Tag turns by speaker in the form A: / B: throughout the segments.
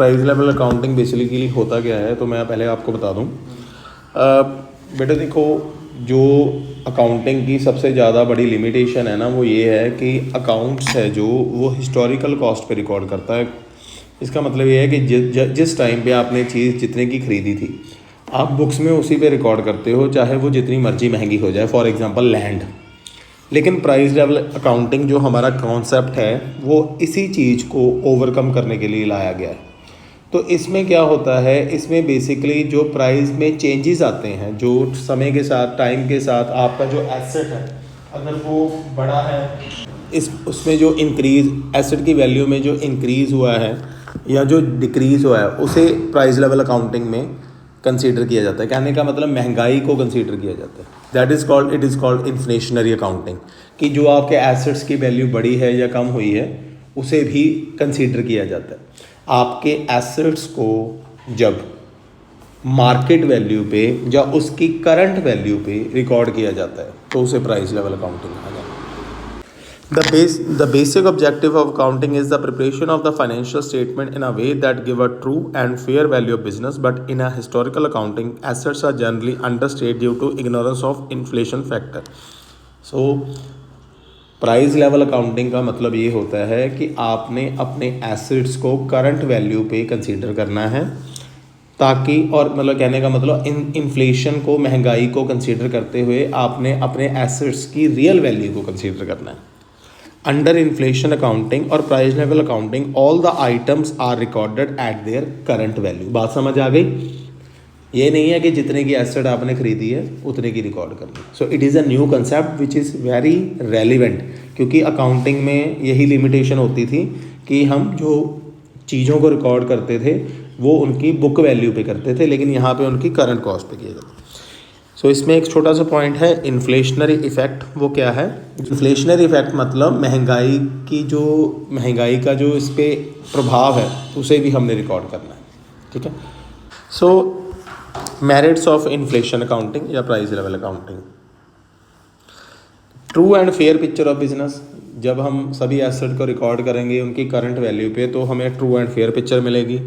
A: Price level accounting basically होता क्या है, तो मैं पहले आपको बता दूं। बेटा देखो, जो अकाउंटिंग की सबसे ज़्यादा बड़ी लिमिटेशन है ना, वो ये है कि अकाउंट्स है जो वो हिस्टोरिकल कॉस्ट पे रिकॉर्ड करता है। इसका मतलब ये है कि जिस टाइम पे आपने चीज़ जितने की ख़रीदी थी, आप बुक्स में उसी पे रिकॉर्ड करते हो, चाहे वो जितनी मर्जी महंगी हो जाए, फॉर एग्जांपल लैंड। लेकिन प्राइस लेवल अकाउंटिंग जो हमारा कॉन्सेप्ट है, वो इसी चीज़ को ओवरकम करने के लिए लाया गया है। तो इसमें क्या होता है, इसमें बेसिकली जो प्राइस में चेंजेस आते हैं, जो समय के साथ, टाइम के साथ आपका जो एसेट है अगर वो बड़ा है, इस उसमें जो इंक्रीज़, एसेट की वैल्यू में जो इंक्रीज़ हुआ है या जो डिक्रीज़ हुआ है, उसे प्राइस लेवल अकाउंटिंग में कंसीडर किया जाता है। कहने का मतलब महंगाई को कंसीडर किया जाता है। That is called, it is called inflationary accounting, कि जो आपके एसेट्स की वैल्यू बढ़ी है या कम हुई है उसे भी कंसीडर किया जाता है। आपके एसेट्स को जब मार्केट वैल्यू पे या उसकी करंट वैल्यू पे रिकॉर्ड किया जाता है तो उसे प्राइस लेवल अकाउंटिंग कहा जाता है। The basic objective of accounting is the preparation of the financial statement in a way that give a true and fair value of business, but in a historical accounting, assets are generally understated due to ignorance of inflation factor. So, price level accounting का मतलब ये होता है कि आपने अपने assets को current value पे कंसीडर करना है, ताकि, और मतलब कहने का मतलब इन्फ्लेशन को, महंगाई को कंसीडर करते हुए आपने अपने एसेट्स की रियल वैल्यू को कंसीडर करना है। अंडर इन्फ्लेशन अकाउंटिंग और price level accounting all the items are recorded at their current value. बात समझ आ गई? ये नहीं है कि जितने की एसेट आपने खरीदी है उतने की रिकॉर्ड करनी। So it is a new concept which is very relevant, क्योंकि अकाउंटिंग में यही लिमिटेशन होती थी कि हम जो चीज़ों को रिकॉर्ड करते थे वो उनकी बुक वैल्यू पे करते थे, लेकिन यहाँ पे उनकी करंट कॉस्ट पे किया जाता है। सो इसमें एक छोटा सा पॉइंट है, इन्फ्लेशनरी इफेक्ट। वो क्या है? इन्फ्लेशनरी इफेक्ट मतलब महंगाई का जो इस पर प्रभाव है उसे भी हमने रिकॉर्ड करना है। ठीक है। सो मेरिट्स ऑफ इन्फ्लेशन अकाउंटिंग या price level accounting. True and fair picture of business. जब हम सभी एसेट को रिकॉर्ड करेंगे उनकी करंट वैल्यू पे, तो हमें ट्रू एंड फेयर पिक्चर मिलेगी।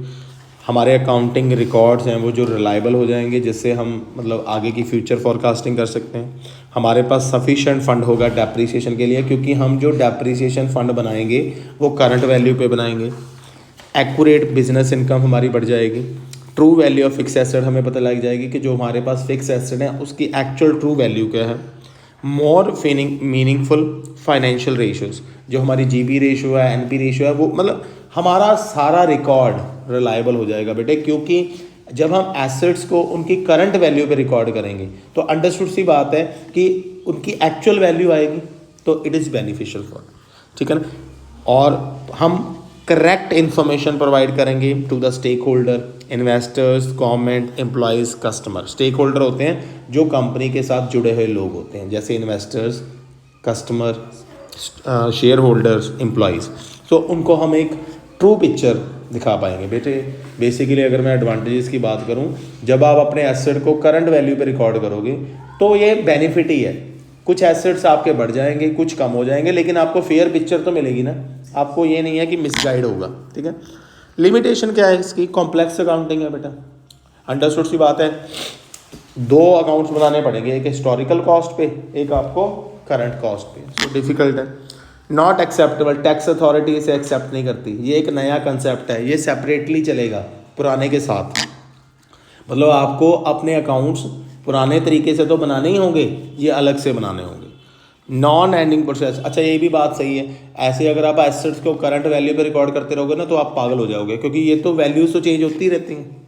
A: हमारे अकाउंटिंग रिकॉर्ड्स हैं वो जो रिलायबल हो जाएंगे, जिससे हम मतलब आगे की फ्यूचर फॉरकास्टिंग कर सकते हैं। हमारे पास सफिशेंट फंड होगा डेप्रीसिएशन के लिए, क्योंकि हम जो डेप्रीसिएशन फंड बनाएंगे वो करंट वैल्यू पे बनाएंगे। एक्यूरेट बिजनेस इनकम हमारी बढ़ जाएगी। True value of fix asset, हमें पता लग जाएगी कि जो हमारे पास फिक्स एसेट है उसकी एक्चुअल ट्रू वैल्यू क्या है। मोर मीनिंगफुल फाइनेंशियल रेशियोज, जो हमारी जीबी रेशियो है, एनपी रेशियो है, वो मतलब हमारा सारा रिकॉर्ड रिलायबल हो जाएगा बेटे, क्योंकि जब हम एसेट्स को उनकी करंट वैल्यू पे रिकॉर्ड करेंगे तो अंडरस्टूड सी बात है कि उनकी एक्चुअल वैल्यू आएगी, तो इट इज़ बेनिफिशियल फॉर, ठीक है ना। और हम करेक्ट इन्फॉर्मेशन प्रोवाइड करेंगे to the stake holder, investors, government, employees, customer. Stake holder होते हैं जो कंपनी के साथ जुड़े हुए लोग होते हैं, जैसे investors, customer, share holders, employees. तो उनको हम एक ट्रू पिक्चर दिखा पाएंगे बेटे। बेसिकली अगर मैं एडवांटेजेस की बात करूं, जब आप अपने एसेट को करंट वैल्यू पे रिकॉर्ड करोगे तो ये बेनिफिट ही है। कुछ एसेट्स आपके बढ़ जाएंगे, कुछ कम हो जाएंगे, लेकिन आपको फेयर पिक्चर तो मिलेगी ना, आपको ये नहीं है कि मिसगाइड होगा। ठीक है। लिमिटेशन क्या है इसकी? कॉम्प्लेक्स अकाउंटिंग है बेटा, अंडरस्टूड सी बात है। दो अकाउंट्स बनाने पड़ेंगे, एक हिस्टोरिकल कॉस्ट पे, एक आपको करंट कॉस्ट पे। सो डिफिकल्ट है, नॉट एक्सेप्टेबल। टैक्स अथॉरिटी इसे एक्सेप्ट नहीं करती। ये एक नया कंसेप्ट है, ये सेपरेटली चलेगा पुराने के साथ। मतलब आपको अपने अकाउंट्स पुराने तरीके से तो बनाने ही होंगे, ये अलग से बनाने होंगे। Non ending process. अच्छा, ये भी बात सही है, ऐसे अगर आप एसेट्स को करंट वैल्यू पे रिकॉर्ड करते रहोगे ना तो आप पागल हो जाओगे, क्योंकि ये तो वैल्यूज तो चेंज होती रहती हैं।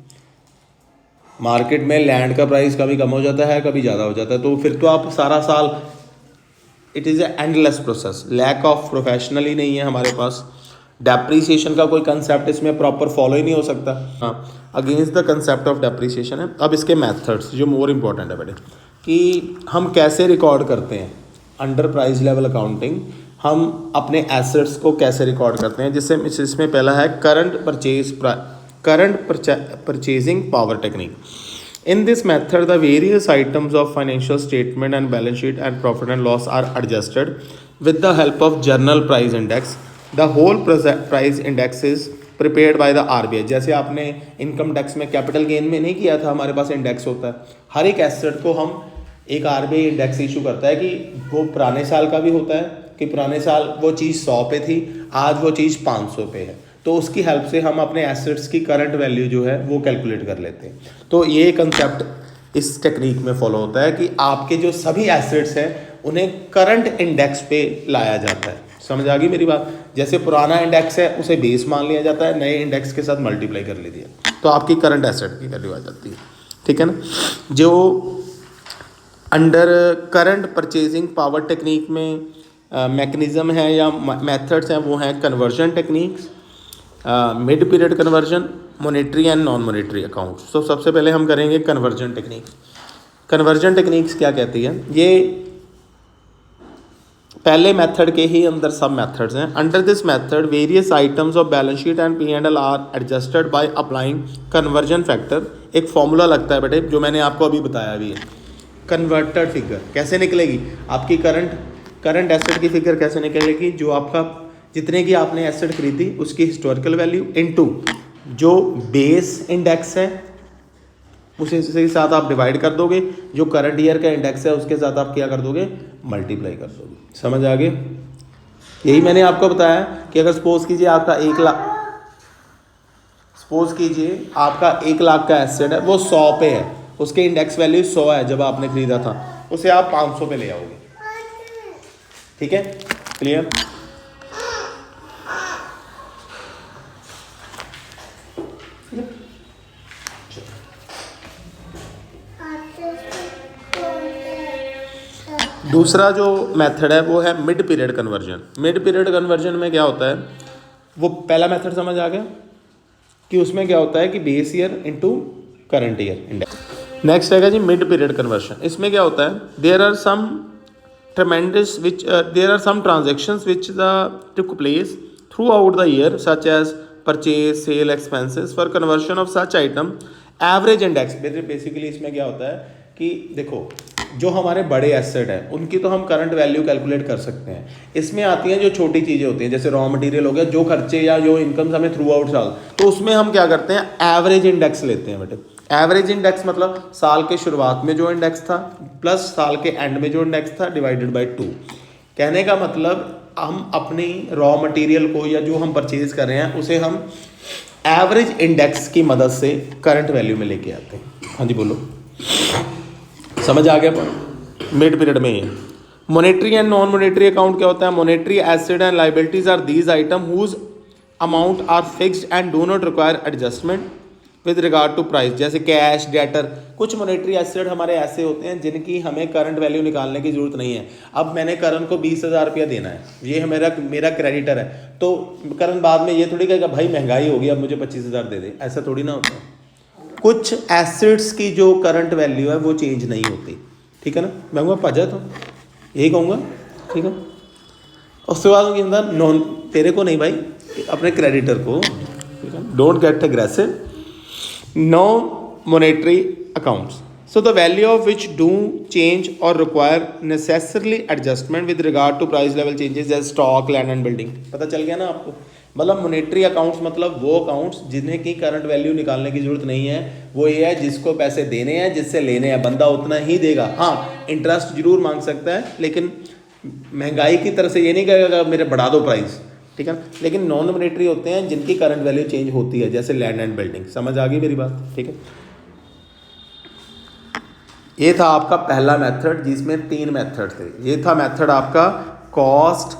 A: मार्केट में लैंड का प्राइस कभी कम हो जाता है, कभी ज़्यादा हो जाता है, तो फिर तो आप सारा साल, it is a endless process. Lack of professional ही नहीं है हमारे पास। डेप्रीसिएशन का कोई कंसेप्ट इसमें प्रॉपर फॉलो ही नहीं हो सकता। हाँ, against the concept of depreciation है। अब इसके मेथड्स जो मोर इम्पॉर्टेंट है बेटे, कि हम कैसे रिकॉर्ड करते हैं अंडर प्राइस लेवल अकाउंटिंग, हम अपने एसेट्स को कैसे रिकॉर्ड करते हैं, जिससे इसमें पहला है current purchasing power technique. In this method, the various items of financial statement and balance sheet and profit and loss are adjusted with the help of journal price index. The whole price index is prepared by the RBI. जैसे आपने income tax में capital gain में नहीं किया था, हमारे पास index होता है, हर एक एसेट को हम एक आरबीआई इंडेक्स इशू करता है कि वो पुराने साल का भी होता है कि पुराने साल वो चीज़ 100 पे थी, आज वो चीज़ 500 पे है, तो उसकी हेल्प से हम अपने एसेट्स की करंट वैल्यू जो है वो कैलकुलेट कर लेते हैं। तो ये कंसेप्ट इस टेक्निक में फॉलो होता है कि आपके जो सभी एसेट्स हैं उन्हें करंट इंडेक्स पे लाया जाता है। समझ आ गई मेरी बात? जैसे पुराना इंडेक्स है उसे बेस मान लिया जाता है, नए इंडेक्स के साथ मल्टीप्लाई कर लीजिए तो आपकी करंट एसेट की वैल्यू आ जाती है। ठीक है ना? जो under current purchasing power technique में मैकेनिज्म है या मेथड्स हैं वो हैं conversion techniques, mid period conversion, monetary and non monetary accounts. तो सबसे पहले हम करेंगे कन्वर्जन टेक्निक्स। कन्वर्जन टेक्निक्स क्या कहती है? ये पहले मेथड के ही अंदर सब मेथड्स हैं। Under this method various items of balance sheet and P&L are adjusted by applying conversion factor. एक फॉर्मूला लगता है बेटे जो मैंने आपको अभी बताया भी है। कन्वर्टेड फिगर कैसे निकलेगी? आपकी करंट एसेट की फिगर कैसे निकलेगी? जो आपका जितने की आपने एसेट खरीदी उसकी हिस्टोरिकल वैल्यू इनटू जो बेस इंडेक्स है उसी साथ आप डिवाइड कर दोगे, जो करंट ईयर का इंडेक्स है उसके साथ आप क्या कर दोगे? मल्टीप्लाई कर दोगे। समझ आ गए? यही मैंने आपको बताया कि अगर सपोज कीजिए आपका 1 लाख का एसेट है, वो 100 पे है, उसके इंडेक्स वैल्यू 100 है जब आपने खरीदा था, उसे आप 500 पे ले आओगे। ठीक है? क्लियर? दूसरा जो मेथड है वो है mid period conversion. Mid period conversion में क्या होता है? वो पहला मेथड समझ आ गया कि उसमें क्या होता है कि base year into current year index. Next है जी मिड पीरियड कन्वर्जन। इसमें क्या होता है? There are some transactions which took place through the year such as purchase, sale, expenses for conversion of such item average index. Basically इसमें क्या होता है कि देखो जो हमारे बड़े एसेट हैं उनकी तो हम करंट वैल्यू कैलकुलेट कर सकते हैं। इसमें आती हैं जो छोटी चीज़ें होती हैं, जैसे रॉ मटेरियल हो गया, जो खर्चे या जो इनकम हमें थ्रू आउट साल, तो उसमें हम क्या करते हैं? एवरेज इंडेक्स लेते हैं बेटे। एवरेज इंडेक्स मतलब साल के शुरुआत में जो इंडेक्स था प्लस साल के एंड में जो इंडेक्स था डिवाइडेड बाई 2। कहने का मतलब हम अपनी रॉ मटेरियल को या जो हम परचेज कर रहे हैं उसे हम एवरेज इंडेक्स की मदद से करंट वैल्यू में लेके आते हैं। हाँ जी बोलो, समझ आ गया पॉइंट? मिड पीरियड में ये monetary and non monetary account क्या होता है? Monetary asset and liabilities are these item whose amount are fixed and do not require adjustment with regard to price. जैसे कैश, डेटर। कुछ मॉनेटरी एसेट हमारे ऐसे होते हैं जिनकी हमें करंट वैल्यू निकालने की जरूरत नहीं है। अब मैंने करण को 20,000 रुपया देना है, ये है मेरा क्रेडिटर है, तो करण बाद में ये थोड़ी कहेगा भाई महंगाई होगी अब मुझे 25,000 दे दे, ऐसा थोड़ी ना होता है। कुछ एसेट्स की जो करंट वैल्यू है वो चेंज नहीं होती। ठीक है ना? मैं कहूँगा पजत हूँ, यही कहूँगा। ठीक है? उसके बाद उनके अंदर नॉन, तेरे को नहीं भाई, अपने क्रेडिटर को। ठीक है? Don't get aggressive. No monetary accounts so the value of which do change और require necessarily adjustment with regard to price level changes as stock, land and building. पता चल गया ना आपको? मतलब मॉनेटरी अकाउंट्स मतलब वो अकाउंट्स जिन्हें की करंट वैल्यू निकालने की जरूरत नहीं है। वो ये है जिसको पैसे देने हैं, जिससे लेने हैं, बंदा उतना ही देगा। हाँ, इंटरेस्ट जरूर मांग सकता है, लेकिन महंगाई की तरह से ये नहीं कहेगा मेरे बढ़ा दो प्राइस। ठीक है? लेकिन नॉन मॉनेटरी होते हैं जिनकी करंट वैल्यू चेंज होती है, जैसे लैंड एंड बिल्डिंग। समझ आ गई मेरी बात? ठीक है? ये था आपका पहला मेथड जिसमें 3 मेथड थे। ये था मेथड आपका कॉस्ट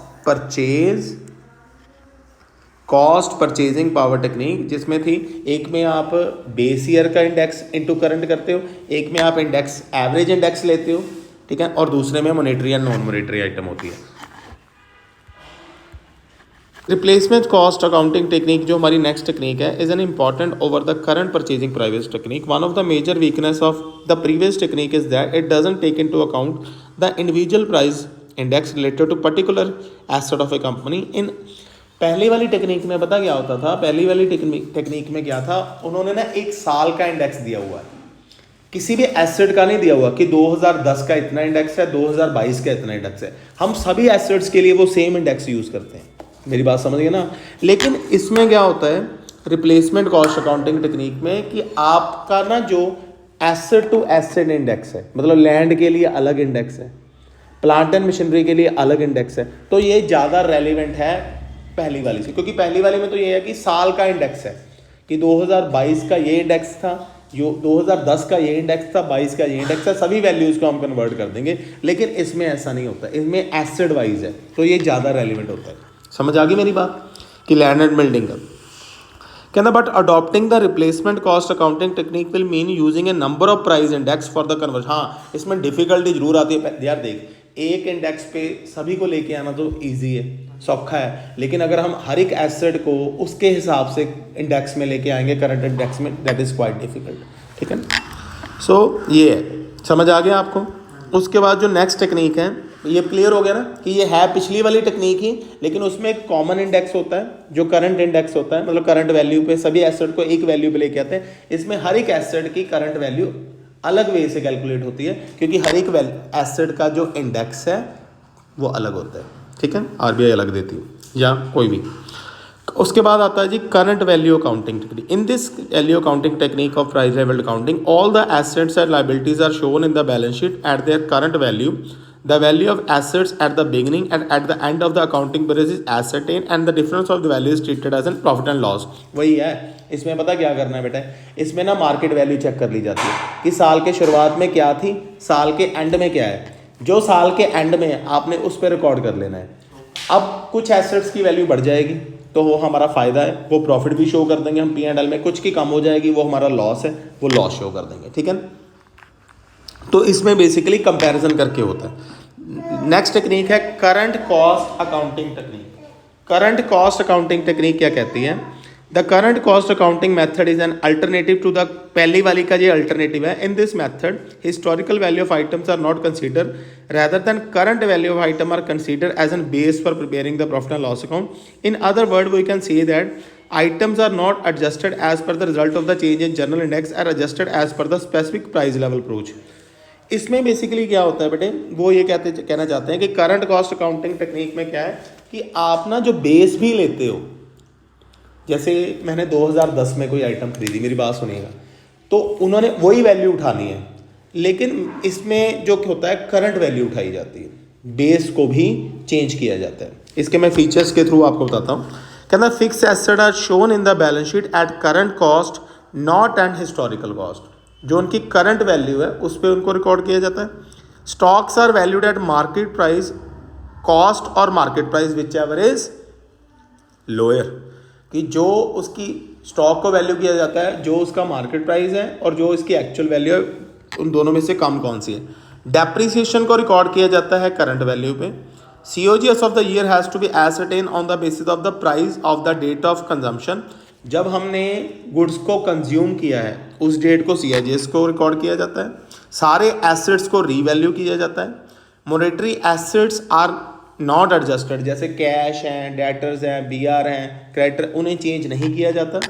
A: परचेजिंग पावर टेक्निक, जिसमें थी एक में आप बेस ईयर का इंडेक्स इनटू करंट करते हो, एक में आप इंडेक्स एवरेज इंडेक्स लेते हो। ठीक है? और दूसरे में monetary and non monetary item होती है। रिप्लेसमेंट कॉस्ट अकाउंटिंग टेक्निक जो हमारी नेक्स्ट टेक्निक है is an important over the current purchasing price technique. One of the major weakness of the previous technique is that it doesn't take into account the individual price index related to particular asset of a company. In पहली वाली technique में पता क्या होता था? पहली वाली technique में क्या था? उन्होंने ना एक साल का इंडेक्स दिया हुआ है, किसी भी एसेट का नहीं दिया हुआ कि 2010 का इतना इंडेक्स है, 2022 का इतना इंडेक्स है। हम सभी एसेट्स के लिए वो सेम इंडेक्स यूज करते हैं। मेरी बात समझ गए ना? लेकिन इसमें क्या होता है रिप्लेसमेंट कॉस्ट अकाउंटिंग टेक्निक में कि आपका ना जो एसेट टू एसेट इंडेक्स है, मतलब लैंड के लिए अलग इंडेक्स है, प्लांट एंड मशीनरी के लिए अलग इंडेक्स है, तो ये ज़्यादा रेलिवेंट है पहली वाली से, क्योंकि पहली वाली में तो ये है कि साल का इंडेक्स है कि 2022 का ये इंडेक्स था, जो 2010 का ये इंडेक्स था, 22 का ये इंडेक्स है, सभी वैल्यूज़ को हम कन्वर्ट कर देंगे। लेकिन इसमें ऐसा नहीं होता, इसमें एसेट वाइज है, तो ये ज़्यादा रेलिवेंट होता है। समझ आ गई मेरी बात कि लैंड एंड बिल्डिंग का कहना। But adopting the replacement cost accounting technique will mean using A number of price index for the conversion. हाँ, इसमें डिफिकल्टी जरूर आती है यार। देख, एक इंडेक्स पे सभी को लेके आना तो ईजी है, सौखा है, लेकिन अगर हम हर एक एसेट को उसके हिसाब से इंडेक्स में लेके आएंगे, करंट इंडेक्स में, दैट इज़ क्वाइट डिफिकल्ट। ठीक है ना? सो ये है, समझ आ गया आपको। उसके बाद जो नेक्स्ट टेक्निक है, ये क्लियर हो गया ना कि ये है पिछली वाली टेक्निक ही, लेकिन उसमें एक कॉमन इंडेक्स होता है जो करंट इंडेक्स होता है, मतलब करंट वैल्यू पे सभी एसेट को एक वैल्यू पे लेके आते हैं। इसमें हर एक एसेट की करंट वैल्यू अलग वे से कैलकुलेट होती है, क्योंकि हर एक एसेट का जो इंडेक्स है वो अलग होता है। ठीक है, आरबीआई अलग देती है या कोई भी। उसके बाद आता है जी current value accounting technique. In this value accounting technique of price level accounting, all the assets and liabilities are shown in the balance sheet at their current value. The value of assets at the beginning and at the end of the accounting period is ascertained and the difference of the value is treated as an profit and loss। वही है, इसमें पता क्या करना है बेटा, इसमें ना मार्केट वैल्यू चेक कर ली जाती है कि साल के शुरुआत में क्या थी, साल के एंड में क्या है। जो साल के एंड में आपने उस पर रिकॉर्ड कर लेना है। अब कुछ एसेट्स की वैल्यू बढ़ जाएगी तो वो हमारा फ़ायदा है, वो प्रॉफिट भी शो कर देंगे हम P&L में। कुछ की कम हो जाएगी, वो हमारा लॉस है, वो लॉस शो कर देंगे। ठीक है, तो इसमें बेसिकली कंपैरिजन करके होता है। नेक्स्ट टेक्निक है current cost accounting technique. Current cost accounting technique क्या कहती है? The current cost accounting method is an alternative to the, पहली वाली का ये अल्टरनेटिव है। In this method historical value of items are not consider rather than current value of item are considered as a base for preparing the profit and loss account. In other words, we can say that items are not adjusted as per the result of the change in general index, are adjusted as per the specific price level approach. इसमें basically क्या होता है बेटे, वो ये कहना चाहते हैं कि करंट कॉस्ट अकाउंटिंग टेक्निक में क्या है कि आप ना जो बेस भी लेते हो, जैसे मैंने 2010 में कोई आइटम खरीदी, मेरी बात सुनिएगा, तो उन्होंने वही वैल्यू उठानी है, लेकिन इसमें जो होता है करंट वैल्यू उठाई जाती है, बेस को भी चेंज किया जाता है। इसके मैं फीचर्स के थ्रू आपको बताता हूँ। कहना fix asset are shown in the balance sheet at current cost not and historical cost. जो उनकी करंट वैल्यू है उस पर उनको रिकॉर्ड किया जाता है। Stocks are valued at market price cost और market price whichever is lower, कि जो उसकी स्टॉक को वैल्यू किया जाता है जो उसका मार्केट प्राइस है और जो इसकी एक्चुअल वैल्यू है, उन दोनों में से कम कौन सी है। डेप्रिसिएशन को रिकॉर्ड किया जाता है करंट वैल्यू पे। COGS of the year has to be ascertain on the basis of the price of the date of consumption. जब हमने गुड्स को कंज्यूम किया है उस डेट को COGS को रिकॉर्ड किया जाता है। सारे एसेट्स को रीवैल्यू किया जाता है। Monetary assets are not adjusted, जैसे कैश हैं, डेटर्स हैं, BR हैं, क्रेडिटर, उन्हें चेंज नहीं किया जाता।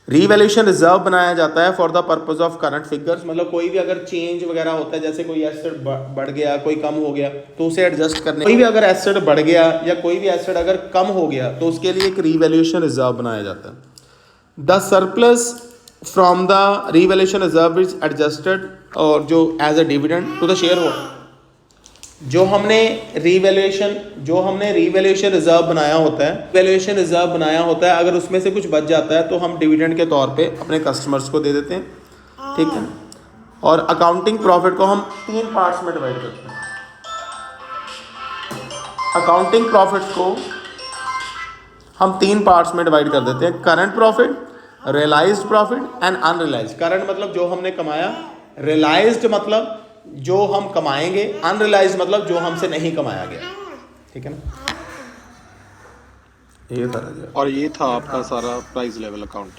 A: रीवैल्यूएशन रिजर्व बनाया जाता है for the purpose of current figures, मतलब कोई भी अगर चेंज वगैरह होता है, जैसे कोई एसेट बढ़ गया, कोई कम हो गया, तो उसे एडजस्ट करने, कोई भी अगर एसेट बढ़ गया या कोई भी एसेट अगर कम हो गया तो उसके लिए एक रीवैल्यूएशन रिजर्व बनाया जाता है। The surplus from the revaluation reserve is adjusted और जो as a dividend to the share holder. जो हमने रीवैल्यूएशन रिजर्व बनाया होता है, अगर उसमें से कुछ बच जाता है तो हम डिविडेंड के तौर पे अपने कस्टमर्स को दे देते हैं। ठीक है, और अकाउंटिंग प्रॉफिट को हम 3 पार्ट्स में डिवाइड करते हैं। अकाउंटिंग प्रॉफिट्स को हम 3 पार्ट्स में डिवाइड कर देते हैं, current profit, realised profit and unrealised. Current मतलब जो हमने कमाया, रियलाइज्ड मतलब जो हम कमाएंगे, अनरियलाइज्ड मतलब जो हमसे नहीं कमाया गया। ठीक है ना, ये था।
B: और ये था आपका सारा प्राइस लेवल अकाउंट।